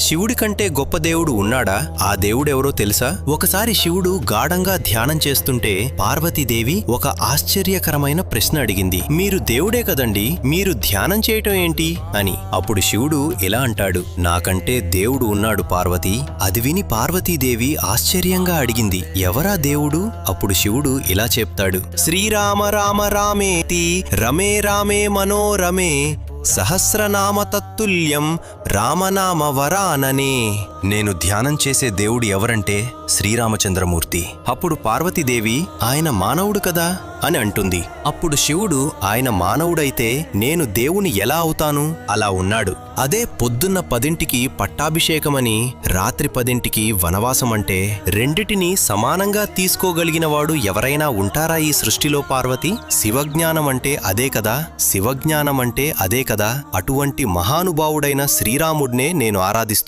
శివుడి కంటే గొప్ప దేవుడు ఉన్నాడా? ఆ దేవుడెవరో తెలుసా? ఒకసారి శివుడు గాఢంగా ధ్యానం చేస్తుంటే పార్వతీదేవి ఒక ఆశ్చర్యకరమైన ప్రశ్న అడిగింది. మీరు దేవుడే కదండి, మీరు ధ్యానం చేయటం ఏంటి అని. అప్పుడు శివుడు ఇలా అంటాడు, నాకంటే దేవుడు ఉన్నాడు పార్వతి. అది విని పార్వతీదేవి ఆశ్చర్యంగా అడిగింది, ఎవరా దేవుడు? అప్పుడు శివుడు ఇలా చెప్తాడు, శ్రీరామ రామ రామేతి రమే రామే మనోరమే సహస్రనామ తత్తుల్యం రామనామ వరాననే. నేను ధ్యానం చేసే దేవుడు ఎవరంటే శ్రీరామచంద్రమూర్తి. అప్పుడు పార్వతీదేవి, ఆయన మానవుడు కదా అని అంటుంది. అప్పుడు శివుడు, ఆయన మానవుడైతే నేను దేవుని ఎలా అవుతాను? అలా ఉన్నాడు. అదే పొద్దున్న 10ంటికి పట్టాభిషేకమని రాత్రి 10ంటికి వనవాసం అంటే రెండిటినీ సమానంగా తీసుకోగలిగినవాడు ఎవరైనా ఉంటారా ఈ సృష్టిలో పార్వతి? శివజ్ఞానం అంటే అదే కదా, శివజ్ఞానం అంటే అదే కదా. అటువంటి మహానుభావుడైన శ్రీరాముడినే నేను ఆరాధిస్తున్నాను.